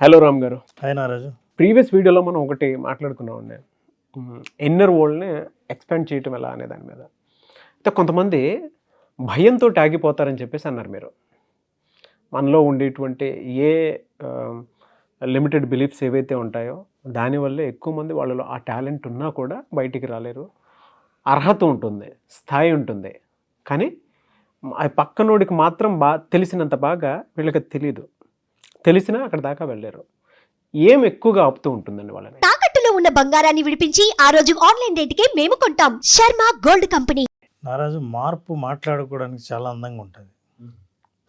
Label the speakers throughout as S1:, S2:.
S1: Hello Ram గారు.
S2: Hi నారాజు.
S1: Previous వీడియోలో మనం ఒకటి మాట్లాడుకున్నామండి, ఇన్నర్ వరల్డ్ని ఎక్స్పాండ్ చేయటం ఎలా అనే దాని మీద. అయితే కొంతమంది భయంతో ఆగిపోతారని చెప్పేసి అన్నారు మీరు. మనలో ఉండేటువంటి ఏ లిమిటెడ్ బిలీఫ్స్ ఏవైతే ఉంటాయో దానివల్లే ఎక్కువ మంది వాళ్ళలో ఆ టాలెంట్ ఉన్నా కూడా బయటికి రాలేరు. అర్హత ఉంటుంది, స్థాయి ఉంటుంది, కానీ ఆ పక్కనోడికి మాత్రం తెలిసినంత బాగా వీళ్ళకి తెలియదు. తెలిసినా అక్కడ దాకా వెళ్ళారు. ఏం ఎక్కువగా ఆపుతూ ఉంటుందండి వాళ్ళని?
S3: తాకట్టులో ఉన్న బంగారాన్ని విడిపించి ఆ రోజు ఆన్లైన్ రేటుకే మేము కొంటాం. Sharma gold company.
S2: నారాజు, మార్పు మాట్లాడుకోవడానికి చాలా అందంగా ఉంటుంది.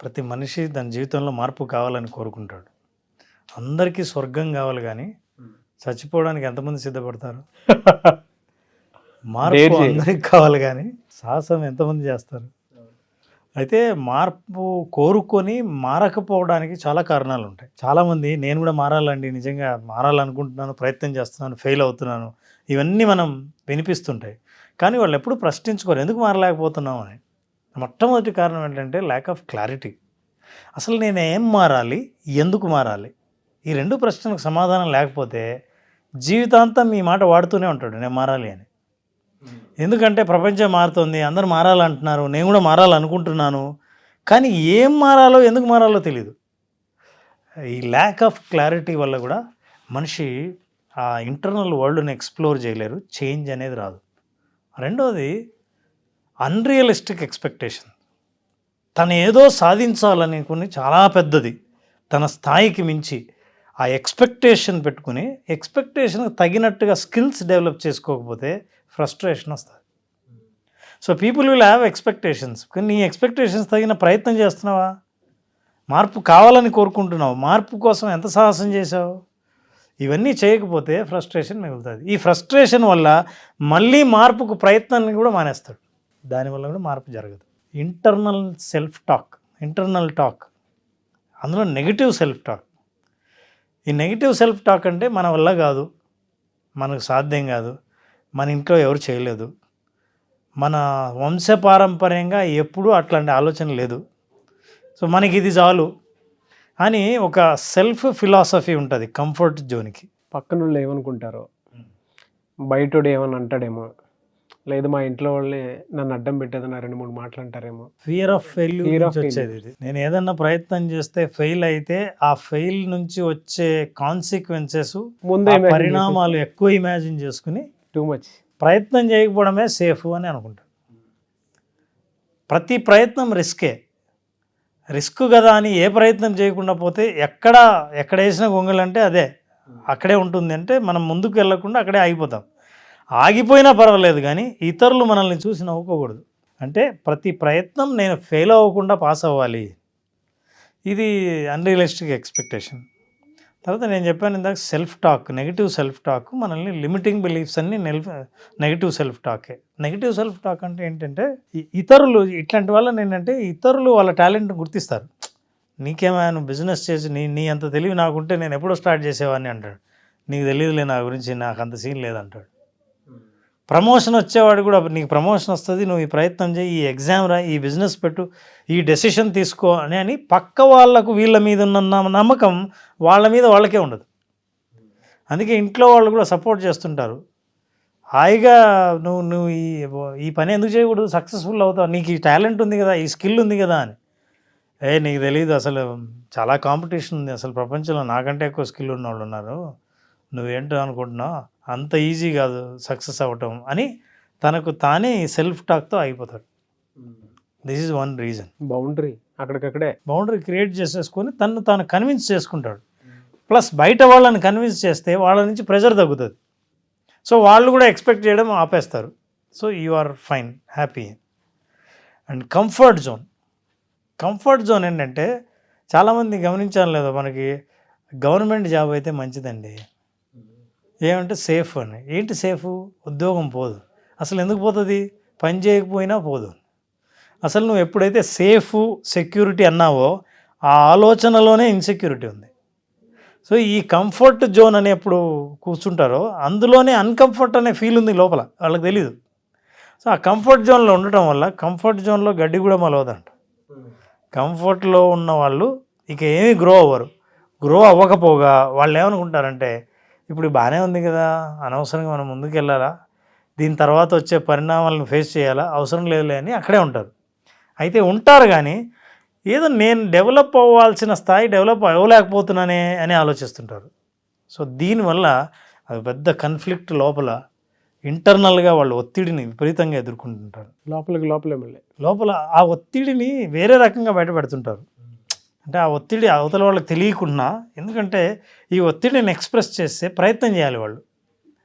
S2: ప్రతి మనిషి తన జీవితంలో మార్పు కావాలని కోరుకుంటాడు. అందరికీ స్వర్గం కావాలి, కానీ చచ్చిపోవడానికి ఎంతమంది సిద్ధపడతారు? మార్పు అందరికి కావాలి, కానీ సాహసం ఎంతమంది చేస్తారు? అయితే మార్పు కోరుకొని మారకపోవడానికి చాలా కారణాలు ఉంటాయి. చాలామంది నేను కూడా మారాలండి, నిజంగా మారాలనుకుంటున్నాను, ప్రయత్నం చేస్తున్నాను, ఫెయిల్ అవుతున్నాను, ఇవన్నీ మనం వినిపిస్తుంటాయి. కానీ వాళ్ళు ఎప్పుడు ప్రశ్నించుకోరు ఎందుకు మారలేకపోతున్నాం అని. మొట్టమొదటి కారణం ఏంటంటే ల్యాక్ ఆఫ్ క్లారిటీ. అసలు నేను ఏం మారాలి, ఎందుకు మారాలి, ఈ రెండు ప్రశ్నలకు సమాధానం లేకపోతే జీవితాంతం ఈ మాట వాడుతూనే ఉంటాడు, నేను మారాలి అని. ఎందుకంటే ప్రపంచం మారుతుంది, అందరూ మారాలంటున్నారు, నేను కూడా మారాలనుకుంటున్నాను, కానీ ఏం మారాలో ఎందుకు మారాలో తెలియదు. ఈ ల్యాక్ ఆఫ్ క్లారిటీ వల్ల కూడా మనిషి ఆ ఇంటర్నల్ వరల్డ్ని ఎక్స్ప్లోర్ చేయలేరు, చేంజ్ అనేది రాదు. రెండవది అన్రియలిస్టిక్ ఎక్స్పెక్టేషన్. తను ఏదో సాధించాలని కొన్ని చాలా పెద్దది, తన స్థాయికి మించి ఆ ఎక్స్పెక్టేషన్ పెట్టుకుని ఎక్స్పెక్టేషన్కి తగినట్టుగా స్కిల్స్ డెవలప్ చేసుకోకపోతే ఫ్రస్ట్రేషన్ వస్తుంది. So people will have expectations, కానీ నీ ఎక్స్పెక్టేషన్స్ తగిన ప్రయత్నం చేస్తున్నావా? మార్పు కావాలని కోరుకుంటున్నావు, మార్పు కోసం ఎంత సాహసం చేసావు? ఇవన్నీ చేయకపోతే ఫ్రస్ట్రేషన్ మిగులుతుంది. ఈ ఫ్రస్ట్రేషన్ వల్ల మళ్ళీ మార్పుకు ప్రయత్నాన్ని కూడా మానేస్తాడు, దానివల్ల కూడా మార్పు జరగదు. Internal self talk, internal talk, అందులో నెగిటివ్ సెల్ఫ్ టాక్. ఈ నెగిటివ్ సెల్ఫ్ టాక్ అంటే మన వల్ల కాదు, మనకు సాధ్యం కాదు, మన ఇంట్లో ఎవరు చేయలేదు, మన వంశపారంపర్యంగా ఎప్పుడూ అట్లాంటి ఆలోచన లేదు, సో మనకి ఇది చాలు అని ఒక సెల్ఫ్ ఫిలాసఫీ ఉంటుంది కంఫర్ట్ జోన్కి.
S1: పక్కన వాళ్ళు ఏమనుకుంటారో, బయటోడు ఏమని అంటాడేమో, లేదు మా ఇంట్లో వాళ్ళే నన్ను అడ్డం పెట్టేదన్న 2-3 మాటలు అంటారేమో.
S2: ఫియర్ ఆఫ్ ఫెయిల్యూర్ వచ్చేది ఇది. నేను ఏదన్నా ప్రయత్నం చేస్తే ఫెయిల్ అయితే ఆ ఫెయిల్ నుంచి వచ్చే కాన్సిక్వెన్సెస్, ముందే పరిణామాలు ఎక్కువ ఇమాజిన్ చేసుకుని
S1: టూ మచ్
S2: ప్రయత్నం చేయకపోవడమే సేఫ్ అని అనుకుంటాను. ప్రతి ప్రయత్నం రిస్క్ కదా అని ఏ ప్రయత్నం చేయకుండా పోతే ఎక్కడ వేసిన గొంగలంటే అదే అక్కడే ఉంటుంది. అంటే మనం ముందుకు వెళ్ళకుండా అక్కడే ఆగిపోతాం. ఆగిపోయినా పర్వాలేదు, కానీ ఇతరులు మనల్ని చూసి నవ్వుకోకూడదు. అంటే ప్రతి ప్రయత్నం నేను ఫెయిల్ అవ్వకుండా పాస్ అవ్వాలి, ఇది అన్రియలిస్టిక్ ఎక్స్పెక్టేషన్. తర్వాత నేను చెప్పాను ఇందాక self talk, negative self talk మనల్ని లిమిటింగ్ బిలీఫ్స్ అన్ని నెగిటివ్ సెల్ఫ్ టాకే. నెగిటివ్ సెల్ఫ్ టాక్ అంటే ఏంటంటే ఇతరులు ఇట్లాంటి వాళ్ళని ఏంటంటే ఇతరులు వాళ్ళ టాలెంట్ని గుర్తిస్తారు. నీకేమైనా నువ్వు బిజినెస్ చేసి నీ అంత తెలివి నాకుంటే నేను ఎప్పుడో స్టార్ట్ చేసేవాడిని అంటాడు. నీకు తెలియదులే నా గురించి, నాకు అంత సీన్ లేదంటాడు. ప్రమోషన్ వచ్చేవాడు కూడా నీకు ప్రమోషన్ వస్తుంది, నువ్వు ఈ ప్రయత్నం చేయి, ఈ ఎగ్జామ్ రా, ఈ బిజినెస్ పెట్టు, ఈ డెసిషన్ తీసుకో అని పక్క వాళ్ళకు వీళ్ళ మీద ఉన్న నమ్మకం వాళ్ళ మీద వాళ్ళకే ఉండదు. అందుకే ఇంట్లో వాళ్ళు కూడా సపోర్ట్ చేస్తుంటారు. హాయిగా నువ్వు ఈ పని ఎందుకు చేయకూడదు, సక్సెస్ఫుల్ అవుతావు, నీకు ఈ టాలెంట్ ఉంది కదా, ఈ స్కిల్ ఉంది కదా అని. నీకు తెలియదు, అసలు చాలా కాంపిటీషన్ ఉంది, అసలు ప్రపంచంలో నాకంటే ఎక్కువ స్కిల్ ఉన్న వాళ్ళు ఉన్నారు, నువ్వేంటో అనుకుంటున్నావు, అంత ఈజీ కాదు సక్సెస్ అవ్వటం అని తనకు తానే సెల్ఫ్ టాక్తో అయిపోతాడు. This is one reason. Boundary create చేసేసుకొని తాను కన్విన్స్ చేసుకుంటాడు. ప్లస్ బయట వాళ్ళని కన్విన్స్ చేస్తే వాళ్ళ నుంచి ప్రెషర్ తగ్గుతుంది. సో వాళ్ళు కూడా ఎక్స్పెక్ట్ చేయడం ఆపేస్తారు. So you are fine, happy. And comfort zone ఏంటంటే చాలామంది గమనించాలి లేదా, మనకి గవర్నమెంట్ జాబ్ అయితే మంచిదండి, ఏమంటే సేఫ్ అని. ఏంటి సేఫ్? ఉద్యోగం పోదు. అసలు ఎందుకు పోతుంది? పని చేయకపోయినా పోదు. అసలు నువ్వు ఎప్పుడైతే సేఫ్ సెక్యూరిటీ అన్నావో ఆ ఆలోచనలోనే ఇన్సెక్యూరిటీ ఉంది. సో ఈ కంఫర్ట్ జోన్ అని ఎప్పుడు కూర్చుంటారో అందులోనే అన్కంఫర్ట్ అనే ఫీల్ ఉంది లోపల, వాళ్ళకి తెలీదు. సో ఆ కంఫర్ట్ జోన్లో ఉండటం వల్ల కంఫర్ట్ జోన్లో గడ్డి కూడా మొలవదంట. కంఫర్ట్లో ఉన్న వాళ్ళు ఇక ఏమీ గ్రో అవ్వరు. గ్రో అవ్వకపోగా వాళ్ళు ఏమనుకుంటారంటే ఇప్పుడు బాగానే ఉంది కదా, అనవసరంగా మనం ముందుకు వెళ్ళాలా, దీని తర్వాత వచ్చే పరిణామాలను ఫేస్ చేయాలా, అవసరం లేదులే అని అక్కడే ఉంటారు. అయితే ఉంటారు కానీ ఏదో నేను డెవలప్ అవ్వాల్సిన స్థాయి డెవలప్ అవ్వలేకపోతున్నానే అని ఆలోచిస్తుంటారు. సో దీనివల్ల అది పెద్ద కన్ఫ్లిక్ట్ లోపల ఇంటర్నల్గా వాళ్ళు ఒత్తిడిని విపరీతంగా ఎదుర్కొంటుంటారు.
S1: లోపలే మళ్ళీ
S2: లోపల ఆ ఒత్తిడిని వేరే రకంగా బయటపెడుతుంటారు. అంటే ఆ ఒత్తిడి అవతల వాళ్ళకి తెలియకుండా, ఎందుకంటే ఈ ఒత్తిడిని ఎక్స్ప్రెస్ చేస్తే ప్రయత్నం చేయాలి వాళ్ళు.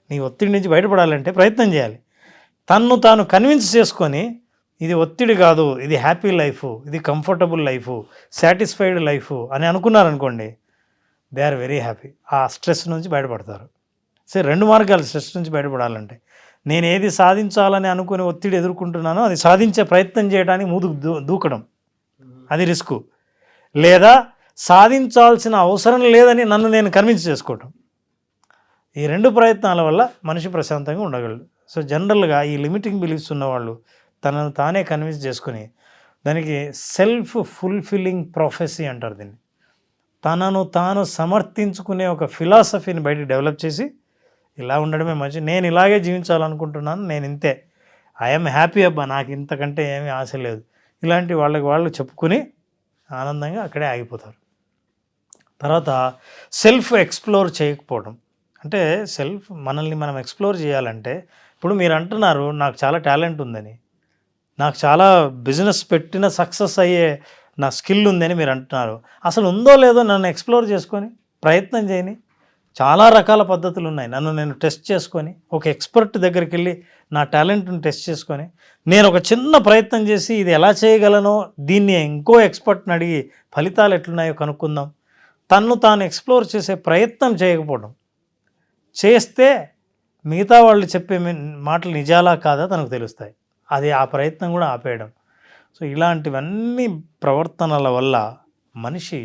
S2: నీ ఒత్తిడి నుంచి బయటపడాలంటే ప్రయత్నం చేయాలి. తన్ను తాను కన్విన్స్ చేసుకొని ఇది ఒత్తిడి కాదు, ఇది హ్యాపీ లైఫ్, ఇది కంఫర్టబుల్ లైఫ్, సాటిస్ఫైడ్ లైఫ్ అని అనుకున్నారనుకోండి, దే ఆర్ వెరీ హ్యాపీ. ఆ స్ట్రెస్ నుంచి బయటపడతారు. సరే, 2 మార్గాలు స్ట్రెస్ నుంచి బయటపడాలంటే. నేను ఏది సాధించాలని అనుకుని ఒత్తిడి ఎదుర్కొంటున్నానో అది సాధించే ప్రయత్నం చేయడానికి ముందుకు దూకడం, అది రిస్కు. లేదా సాధించాల్సిన అవసరం లేదని నన్ను నేను కన్విన్స్ చేసుకోవటం. ఈ 2 ప్రయత్నాల వల్ల మనిషి ప్రశాంతంగా ఉండగలడు. సో జనరల్గా ఈ లిమిటింగ్ బిలీఫ్స్ ఉన్నవాళ్ళు తనను తానే కన్విన్స్ చేసుకుని, దానికి సెల్ఫ్ ఫుల్ఫిల్లింగ్ ప్రొఫెసీ అంటారు దీన్ని, తనను తాను సమర్థించుకునే ఒక ఫిలాసఫీని బయట డెవలప్ చేసి ఇలా ఉండడమే మంచి, నేను ఇలాగే జీవించాలనుకుంటున్నాను, నేను ఇంతే, ఐఎమ్ హ్యాపీ అబ్బా, నాకు ఇంతకంటే ఏమీ ఆశ లేదు, ఇలాంటి వాళ్ళకి వాళ్ళు చెప్పుకుని ఆనందంగా అక్కడే ఆగిపోతారు. తర్వాత సెల్ఫ్ ఎక్స్ప్లోర్ చేయకపోవడం. అంటే మనల్ని మనం ఎక్స్ప్లోర్ చేయాలంటే, ఇప్పుడు మీరు అంటున్నారు నాకు చాలా టాలెంట్ ఉందని, నాకు చాలా బిజినెస్ పెట్టిన సక్సెస్ అయ్యే నా స్కిల్ ఉందని మీరు అంటున్నారు. అసలు ఉందో లేదో నన్ను ఎక్స్ప్లోర్ చేసుకొని ప్రయత్నం చేయని, చాలా రకాల పద్ధతులు ఉన్నాయి. నన్ను నేను టెస్ట్ చేసుకొని, ఒక ఎక్స్పర్ట్ దగ్గరికి వెళ్ళి నా టాలెంట్ని టెస్ట్ చేసుకొని, నేను ఒక చిన్న ప్రయత్నం చేసి ఇది ఎలా చేయగలనో దీన్ని ఇంకో ఎక్స్పర్ట్ని అడిగి ఫలితాలు ఎట్లున్నాయో కనుక్కుందాం. తన్ను తాను ఎక్స్ప్లోర్ చేసే ప్రయత్నం చేయకపోవడం. చేస్తే మిగతా వాళ్ళు చెప్పే మాటలు నిజాలా కాదా తనకు తెలుస్తాయి. అది ఆ ప్రయత్నం కూడా ఆపేయడం. సో ఇలాంటివన్నీ ప్రవర్తనల వల్ల మనిషి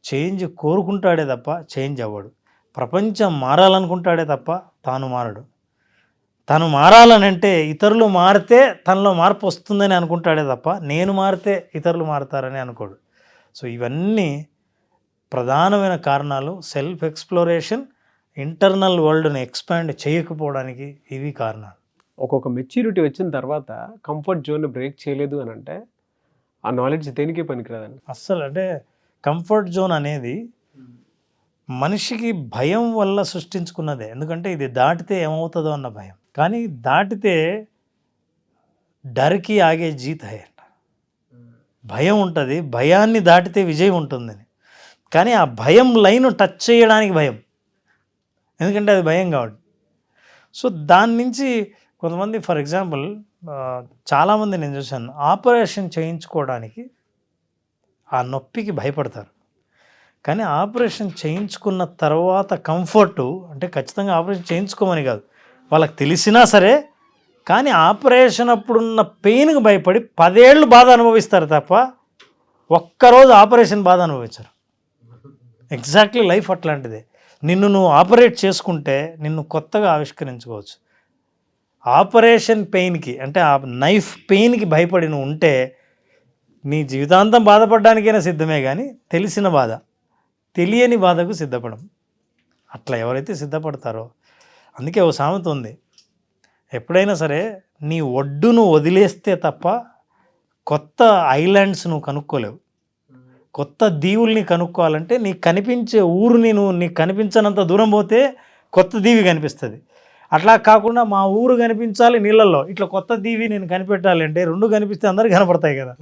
S2: చేంజ్ కోరుకుంటాడే తప్ప చేంజ్ అవ్వడు. ప్రపంచం మారాలనుకుంటాడే తప్ప తాను మారడు. తను మారాలనంటే ఇతరులు మారితే తనలో మార్పు వస్తుందని అనుకుంటాడే తప్ప నేను మారితే ఇతరులు మారుతారని అనుకోడు. సో ఇవన్నీ ప్రధానమైన కారణాలు. సెల్ఫ్ ఎక్స్ప్లోరేషన్, ఇంటర్నల్ వరల్డ్ని ఎక్స్పాండ్ చేయకపోవడానికి ఇవి కారణాలు.
S1: ఒక్కొక్క మెచ్యూరిటీ వచ్చిన తర్వాత కంఫర్ట్ జోన్ బ్రేక్ చేయలేదు అని అంటే ఆ నాలెడ్జ్ దేనికి పనికిరాదండి
S2: అస్సలు. అంటే కంఫర్ట్ జోన్ అనేది మనిషికి భయం వల్ల సృష్టించుకున్నదే. ఎందుకంటే ఇది దాటితే ఏమవుతుందో అన్న భయం. కానీ దాటితే డర్కి ఆగే జీత్ హై అంట. భయం ఉంటుంది, భయాన్ని దాటితే విజయం ఉంటుందని. కానీ ఆ భయం లైన్ టచ్ చేయడానికి భయం, ఎందుకంటే అది భయం కాబట్టి. సో దాని నుంచి కొంతమంది, ఫర్ ఎగ్జాంపుల్ చాలామంది నేను చూశాను, ఆపరేషన్ చేయించుకోవడానికి ఆ నొప్పికి భయపడతారు. కానీ ఆపరేషన్ చేయించుకున్న తర్వాత కంఫర్టు, అంటే ఖచ్చితంగా ఆపరేషన్ చేయించుకోమని కాదు, వాళ్ళకి తెలిసినా సరే, కానీ ఆపరేషన్ అప్పుడున్న పెయిన్కి భయపడి 10 ఏళ్ళు బాధ అనుభవిస్తారు తప్ప ఒక్కరోజు ఆపరేషన్ బాధ అనుభవించరు. Exactly life అట్లాంటిదే. నిన్ను నువ్వు ఆపరేట్ చేసుకుంటే నిన్ను కొత్తగా ఆవిష్కరించుకోవచ్చు. ఆపరేషన్ పెయిన్కి, అంటే ఆ నైఫ్ పెయిన్కి భయపడి నువ్వు ఉంటే నీ జీవితాంతం బాధపడడానికైనా సిద్ధమే, కానీ తెలిసిన బాధ, తెలియని బాధకు సిద్ధపడం. అట్లా ఎవరైతే సిద్ధపడతారో, అందుకే ఓ సామెత ఉంది, ఎప్పుడైనా సరే నీ ఒడ్డును వదిలేస్తే తప్ప కొత్త ఐలాండ్స్ నువ్వు కనుక్కోలేవు. కొత్త దీవుల్ని కనుక్కోవాలంటే నీకు కనిపించే ఊరుని నీకు కనిపించనంత దూరం పోతే కొత్త దీవి కనిపిస్తుంది. అట్లా కాకుండా మా ఊరు కనిపించాలి నీళ్ళల్లో, ఇట్లా కొత్త దీవి నేను కనిపెట్టాలి అంటే 2 కనిపిస్తే అందరికీ కనపడతాయి కదా.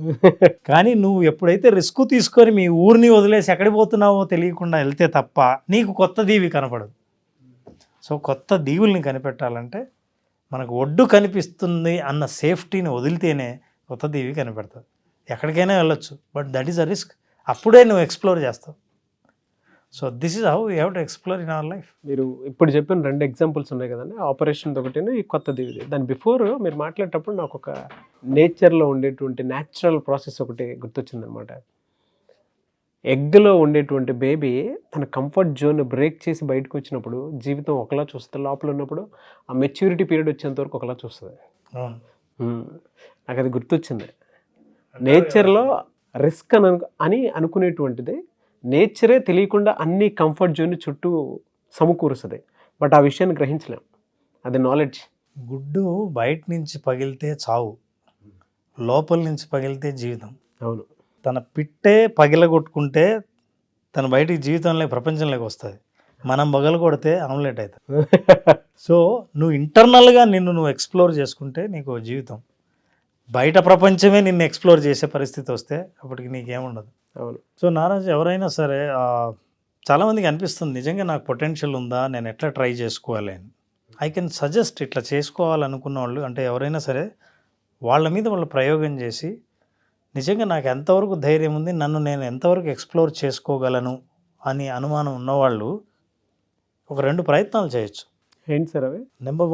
S2: కానీ నువ్వు ఎప్పుడైతే రిస్క్ తీసుకొని మీ ఊరిని వదిలేసి ఎక్కడికి పోతున్నావో తెలియకుండా వెళ్తే తప్ప నీకు కొత్త దీవి కనపడదు. సో కొత్త దీవుల్ని కనిపెట్టాలంటే మనకు ఒడ్డు కనిపిస్తుంది అన్న సేఫ్టీని వదిలితేనే కొత్త దీవి కనిపెడతావు. ఎక్కడికైనా వెళ్ళొచ్చు, but that is a risk. అప్పుడే నువ్వు ఎక్స్ప్లోర్ చేస్తావు. So this is how you have to explore in our life.
S1: మీరు ఇప్పుడు చెప్పిన 2 ఎగ్జాంపుల్స్ ఉన్నాయి కదండి, ఆపరేషన్ ఒకటి, ఈ కొత్త దివిది. దాని బిఫోర్ మీరు మాట్లాడేటప్పుడు నాకు ఒక నేచర్లో ఉండేటువంటి న్యాచురల్ ప్రాసెస్ ఒకటి గుర్తొచ్చిందనమాట. ఎగ్లో ఉండేటువంటి బేబీ తన కంఫర్ట్ జోన్ బ్రేక్ చేసి బయటకు వచ్చినప్పుడు జీవితం ఒకలా చూస్తుంది, లోపల ఉన్నప్పుడు ఆ మెచ్యూరిటీ పీరియడ్ వచ్చేంత వరకు ఒకలా చూస్తుంది. నాకు అది గుర్తొచ్చింది. నేచర్లో రిస్క్ అని అనుకునేటువంటిది నేచరే తెలియకుండా అన్ని కంఫర్ట్ జోన్ చుట్టూ సమకూరుస్తుంది, బట్ ఆ విషయాన్ని గ్రహించలేం. అది నాలెడ్జ్.
S2: గుడ్డు బయట నుంచి పగిలితే చావు, లోపల నుంచి పగిలితే జీవితం.
S1: అవును.
S2: తన పిట్టే పగిలగొట్టుకుంటే తన బయటికి జీవితంలో ప్రపంచంలోకి వస్తుంది. మనం పగల కొడితే ఆమ్లెట్ అవుతుంది. సో నువ్వు ఇంటర్నల్గా నువ్వు ఎక్స్ప్లోర్ చేసుకుంటే నీకు జీవితం. బయట ప్రపంచమే నిన్ను ఎక్స్ప్లోర్ చేసే పరిస్థితి వస్తే అప్పటికి నీకేముండదు.
S1: అవును.
S2: సో నారాజు, ఎవరైనా సరే చాలామందికి అనిపిస్తుంది నిజంగా నాకు పొటెన్షియల్ ఉందా, నేను ఎట్లా ట్రై చేసుకోవాలి అని. ఐ కెన్ సజెస్ట్ ఇట్లా చేసుకోవాలనుకున్న వాళ్ళు, అంటే ఎవరైనా సరే వాళ్ళ మీద వాళ్ళు ప్రయోగం చేసి నిజంగా నాకు ఎంతవరకు ధైర్యం ఉంది, నన్ను నేను ఎంతవరకు ఎక్స్ప్లోర్ చేసుకోగలను అని అనుమానం ఉన్నవాళ్ళు ఒక 2 ప్రయత్నాలు చేయొచ్చు.
S1: ఏంటి సార్ అవి?
S2: నెంబర్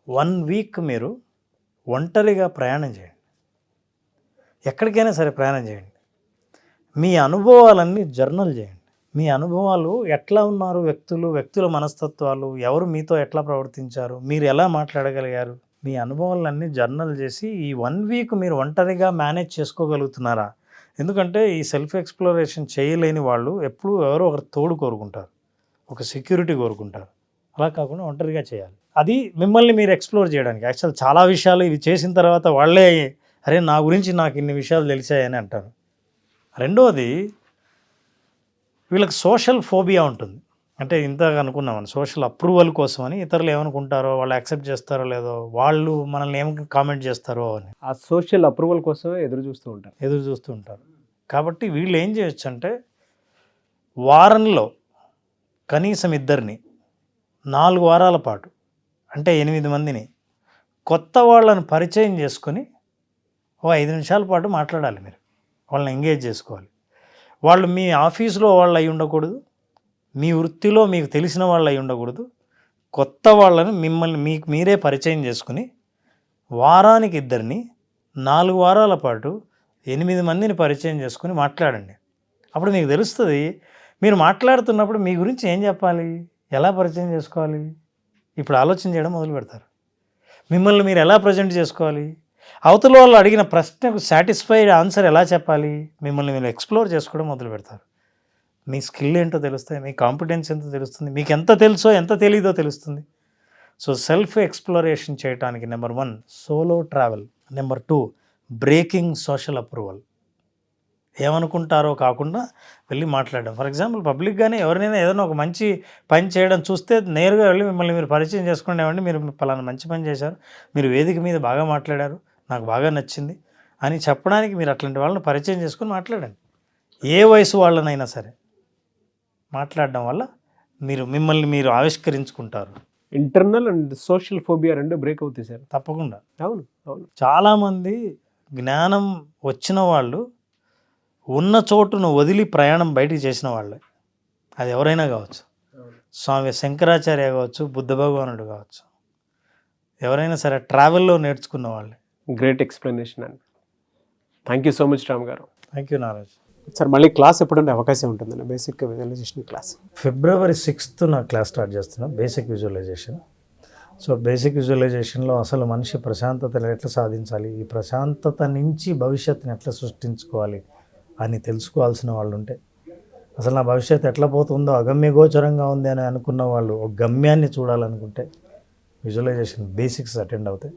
S2: 1 వీక్ మీరు ఒంటరిగా ప్రయాణం చేయండి. ఎక్కడికైనా సరే ప్రయాణం చేయండి. మీ అనుభవాలన్నీ జర్నల్ చేయండి. మీ అనుభవాలు ఎట్లా ఉన్నారు, వ్యక్తుల మనస్తత్వాలు, ఎవరు మీతో ఎట్లా ప్రవర్తించారు, మీరు ఎలా మాట్లాడగలిగారు, మీ అనుభవాలన్నీ జర్నల్ చేసి ఈ 1 వీక్ మీరు ఒంటరిగా మేనేజ్ చేసుకోగలుగుతున్నారా? ఎందుకంటే ఈ సెల్ఫ్ ఎక్స్ప్లోరేషన్ చేయలేని వాళ్ళు ఎప్పుడూ ఎవరో ఒకరు తోడు కోరుకుంటారు, ఒక సెక్యూరిటీ కోరుకుంటారు. అలా కాకుండా ఒంటరిగా చేయాలి. అది మిమ్మల్ని మీరు ఎక్స్ప్లోర్ చేయడానికి. యాక్చువల్ చాలా విషయాలు ఇవి చేసిన తర్వాత వాళ్ళే అరే నా గురించి నాకు ఇన్ని విషయాలు తెలిసాయని అంటారు. రెండవది, వీళ్ళకి సోషల్ ఫోబియా ఉంటుంది. అంటే ఇంతగా అనుకున్నామని సోషల్ అప్రూవల్ కోసం అని, ఇతరులు ఏమనుకుంటారో, వాళ్ళు యాక్సెప్ట్ చేస్తారో లేదో, వాళ్ళు మనల్ని ఏం కామెంట్ చేస్తారో అని
S1: ఆ సోషల్ అప్రూవల్ కోసం ఎదురు చూస్తూ ఉంటారు. కాబట్టి వీళ్ళు ఏం చేయొచ్చు అంటే వారంలో కనీసం 2 4 వారాల పాటు, అంటే 8 మందిని కొత్త వాళ్ళని పరిచయం చేసుకొని 5 నిమిషాల పాటు మాట్లాడాలి. మీరు వాళ్ళని ఎంగేజ్ చేసుకోవాలి. వాళ్ళు మీ ఆఫీసులో వాళ్ళు అయి ఉండకూడదు, మీ వృత్తిలో మీకు తెలిసిన వాళ్ళు అయి ఉండకూడదు. కొత్త వాళ్ళని మిమ్మల్ని మీకు మీరే పరిచయం చేసుకుని వారానికి 2 4 వారాల పాటు 8 మందిని పరిచయం చేసుకుని మాట్లాడండి. అప్పుడు మీకు తెలుస్తుంది మీరు మాట్లాడుతున్నప్పుడు మీ గురించి ఏం చెప్పాలి, ఎలా పరిచయం చేసుకోవాలి. ఇప్పుడు ఆలోచన చేయడం మొదలు పెడతారు. మిమ్మల్ని మీరు ఎలా ప్రజెంట్ చేసుకోవాలి, అవతల వాళ్ళు అడిగిన ప్రశ్నకు సాటిస్ఫైడ్ ఆన్సర్ ఎలా చెప్పాలి, మిమ్మల్ని మీరు ఎక్స్ప్లోర్ చేసుకోవడం మొదలు పెడతారు. మీ స్కిల్ ఏంటో తెలుస్తాయి, మీ కాంపిటెన్స్ ఎంతో తెలుస్తుంది, మీకు ఎంత తెలుసో ఎంత తెలియదో తెలుస్తుంది. సో సెల్ఫ్ ఎక్స్ప్లోరేషన్ చేయడానికి number 1 solo travel, number 2 breaking social approval. ఏమనుకుంటారో కాకుండా వెళ్ళి మాట్లాడడం. ఫర్ ఎగ్జాంపుల్ పబ్లిక్గానే ఎవరినైనా ఏదైనా ఒక మంచి పని చేయడం చూస్తే నేరుగా వెళ్ళి మిమ్మల్ని మీరు పరిచయం చేసుకునేవండి, మీరు పలానా మంచి పని చేశారు, మీరు వేదిక మీద బాగా మాట్లాడారు, నాకు బాగా నచ్చింది అని చెప్పడానికి మీరు అట్లాంటి వాళ్ళని పరిచయం చేసుకుని మాట్లాడండి. ఏ వయసు వాళ్ళనైనా సరే మాట్లాడడం వల్ల మిమ్మల్ని మీరు ఆవిష్కరించుకుంటారు. Internal and social phobia 2 break అవుతాయి సార్.
S2: తప్పకుండా.
S1: అవును.
S2: చాలామంది జ్ఞానం వచ్చిన వాళ్ళు ఉన్న చోటును వదిలి ప్రయాణం బయటికి చేసిన వాళ్ళే. అది ఎవరైనా కావచ్చు, స్వామి శంకరాచార్య కావచ్చు, బుద్ధ భగవానుడు కావచ్చు, ఎవరైనా సరే ట్రావెల్లో నేర్చుకున్న వాళ్ళే.
S1: గ్రేట్ ఎక్స్ప్లెనేషన్ అండి. Thank you so much Ram గారు.
S2: Thank you Naraj.
S1: సార్ మళ్ళీ క్లాస్ ఎప్పుడంటే అవకాశం ఉంటుందండి, basic visualisation class?
S2: February 6th నా క్లాస్ స్టార్ట్ చేస్తున్నాను, బేసిక్ విజువలైజేషన్. సో బేసిక్ విజువలైజేషన్లో అసలు మనిషి ప్రశాంతతను ఎట్లా సాధించాలి, ఈ ప్రశాంతత నుంచి భవిష్యత్తుని ఎట్లా సృష్టించుకోవాలి అని తెలుసుకోవాల్సిన వాళ్ళు ఉంటే, అసలు నా భవిష్యత్తు ఎట్లా పోతుందో అగమ్యగోచరంగా ఉంది అని అనుకున్న వాళ్ళు ఒక గమ్యాన్ని చూడాలనుకుంటే విజువలైజేషన్ బేసిక్స్ అటెండ్ అవుతాయి.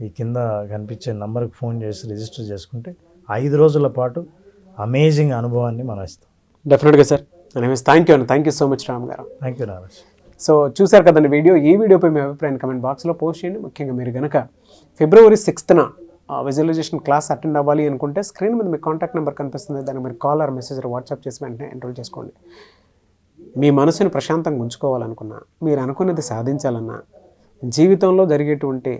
S2: ఈ కింద కనిపించే నంబర్కి ఫోన్ చేసి రిజిస్టర్ చేసుకుంటే 5 రోజుల పాటు అమేజింగ్ అనుభవాన్ని మనం ఇస్తాం.
S1: డెఫినెట్గా సార్. థ్యాంక్ యూ అండి. Thank you so much Ram గారు.
S2: Thank you Naraj.
S1: సో చూసారు కదండి వీడియో. ఈ వీడియోపై మీ అభిప్రాయాన్ని కమెంట్ బాక్స్లో పోస్ట్ చేయండి. ముఖ్యంగా మీరు కనుక February 6th visualisation class attend అవ్వాలి అనుకుంటే స్క్రీన్ మీద మీ కాంటాక్ట్ నెంబర్ కనిపిస్తుంది, దానికి మీరు కాల్ ఆర్ మెసేజ్ వాట్సాప్ చేసి వెంటనే ఎన్రోల్ చేసుకోండి. మీ మనసుని ప్రశాంతంగా ఉంచుకోవాలనుకున్నా, మీరు అనుకున్నది సాధించాలన్నా, జీవితంలో జరిగేటువంటి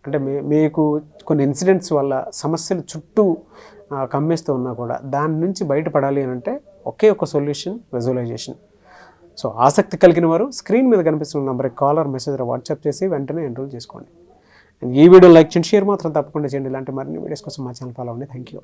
S1: అంటే మీకు కొన్ని ఇన్సిడెంట్స్ వల్ల సమస్యలు చుట్టూ కమ్మేస్తూ ఉన్నా కూడా దాని నుంచి బయటపడాలి అని అంటే ఒకే ఒక సొల్యూషన్ విజువలైజేషన్. సో ఆసక్తి కలిగిన వారు స్క్రీన్ మీద కనిపిస్తున్న నెంబర్కి కాల్ ఆర్ మెసేజ్ వాట్సాప్ చేసి వెంటనే ఎన్రోల్ చేసుకోండి. ఈ వీడియో లైక్ చేయండి, షేర్ మాత్రం తప్పకుండా చేయండి. ఇలాంటి మరిన్ని వీడియోస్ కోసం మా ఛానల్ ఫాలో అవ్వండి. Thank you.